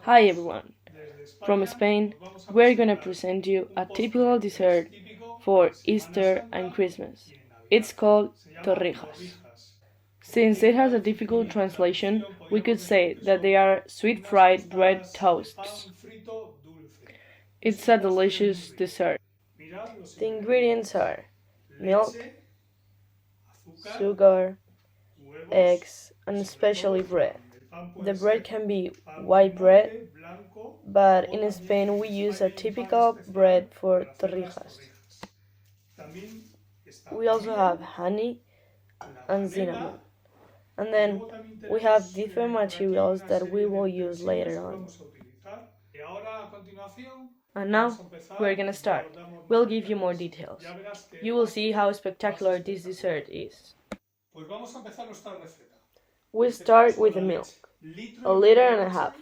Hi everyone! From Spain, we're gonna present you a typical dessert for Easter and Christmas. It's called Torrijas. Since it has a difficult translation, we could say that they are sweet fried bread toasts. It's a delicious dessert. The ingredients are milk, sugar, eggs, and especially bread. The bread can be white bread, but in Spain we use a typical bread for torrijas. We also have honey and cinnamon. And then we have different materials that we will use later on. And now we're gonna start. We'll give you more details. You will see how spectacular this dessert is. We start with the milk, a liter and a half.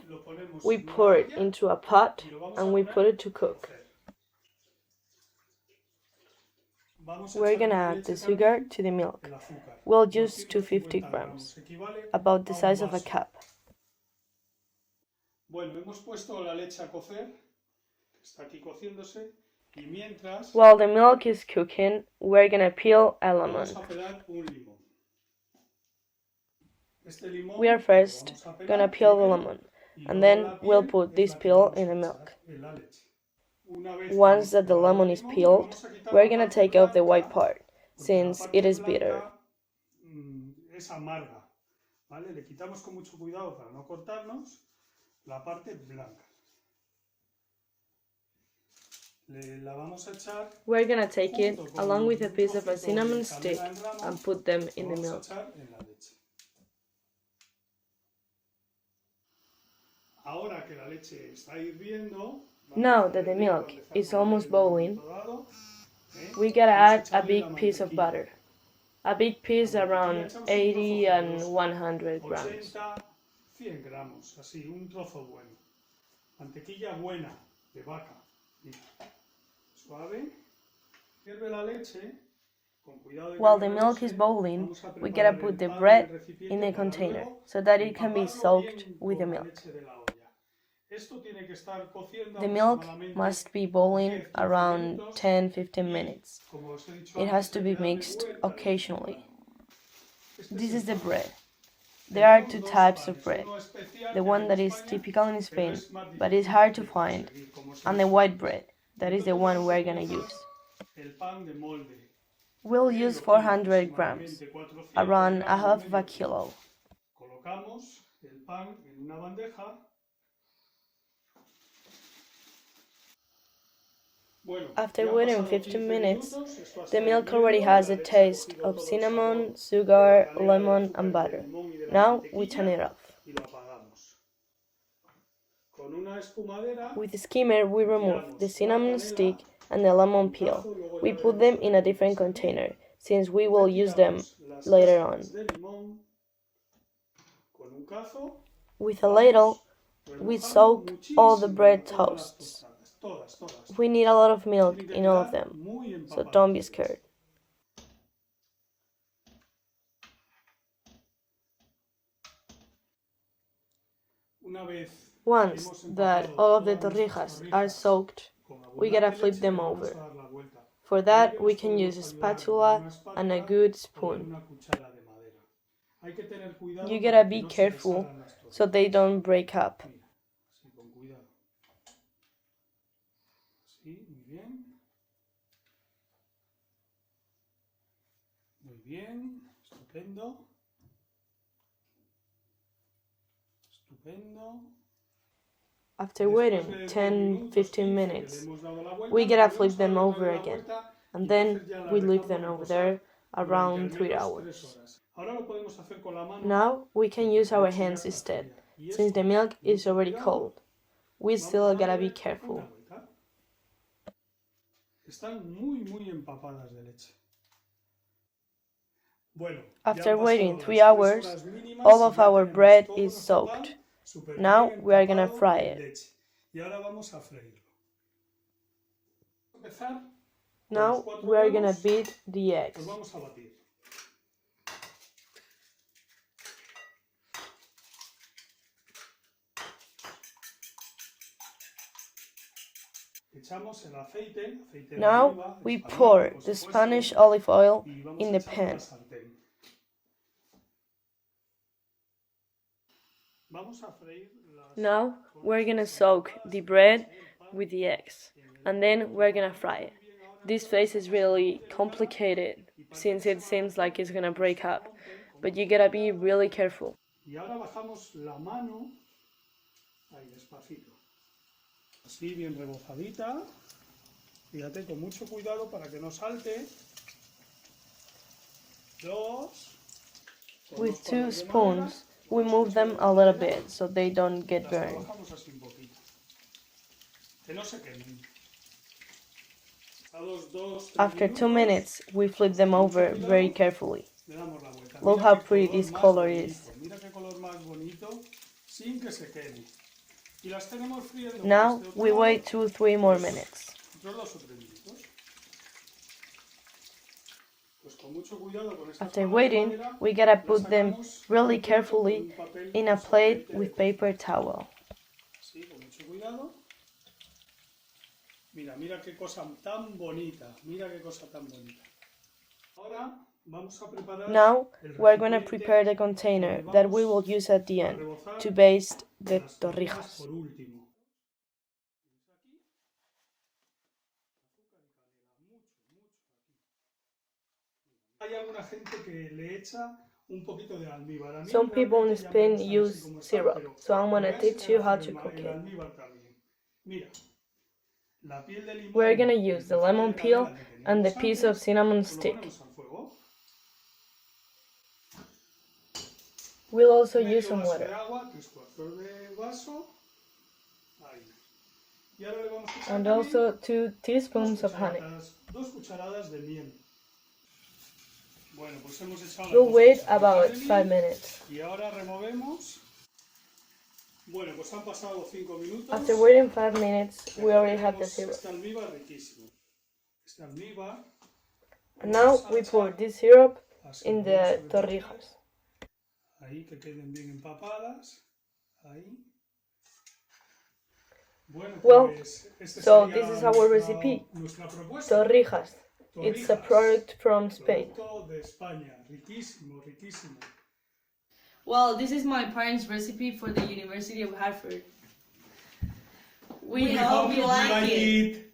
We pour it into a pot and we put it to cook. We're gonna add the sugar to the milk. We'll use 250 grams, about the size of a cup. While the milk is cooking, we're gonna peel a lemon. We are first gonna peel the lemon, and then we'll put this peel in the milk. Once that the lemon is peeled, we're gonna take off the white part, since it is bitter. We're gonna take it along with a piece of a cinnamon stick and put them in the milk. Now that the milk is almost boiling, we gotta add a big piece of butter. A big piece around 80 and 100 grams. While the milk is boiling, we gotta put the bread in the container so that it can be soaked with the milk. The milk must be boiling around 10-15 minutes. It has to be mixed occasionally. This is the bread. There are two types of bread. The one that is typical in Spain, but is hard to find, and the white bread, that is the one we're gonna use. We'll use 400 grams, around a half of a kilo. After waiting 15 minutes, the milk already has a taste of cinnamon, sugar, lemon, and butter. Now we turn it off. With the skimmer, we remove the cinnamon stick and the lemon peel. We put them in a different container, since we will use them later on. With a ladle, we soak all the bread toasts. We need a lot of milk in all of them, so don't be scared. Once that all of the torrijas are soaked, we gotta flip them over. For that, we can use a spatula and a good spoon. You gotta be careful so they don't break up. After waiting 10-15 minutes, we gotta flip them over again, and then we leave them over there around 3 hours. Now we can use our hands instead, since the milk is already cold. We still gotta be careful. After waiting 3 hours, all of our bread is soaked. Now we are gonna fry it. Now we are gonna beat the eggs. Now we pour the Spanish olive oil in the pan. Now we're gonna soak the bread with the eggs, and then we're gonna fry it. This phase is really complicated since it seems like it's gonna break up, but you gotta be really careful. Así bien rebozadita. Fíjate, con mucho cuidado para que no salte. With 2 spoons, we move them a little bit so they don't get burned. After 2 minutes, we flip them over very carefully. Look how pretty this color is. Now we wait 2-3 more minutes. After waiting, we gotta put them really carefully in a plate with paper towel. Mira qué cosa tan bonita, mira qué cosa tan bonita. Now we're gonna prepare the container that we will use at the end to baste the torrijas. Some people in Spain use syrup, so I'm gonna teach you how to cook it. We're gonna use the lemon peel and the piece of cinnamon stick. We'll also use some water. And also 2 teaspoons of honey. We'll wait about 5 minutes. After waiting 5 minutes, we already have the syrup. And now we pour this syrup in the torrijas. Well, so this is our recipe, torrijas. It's a product from Spain. Well, this is my parents' recipe for the University of Hartford. We hope you like it.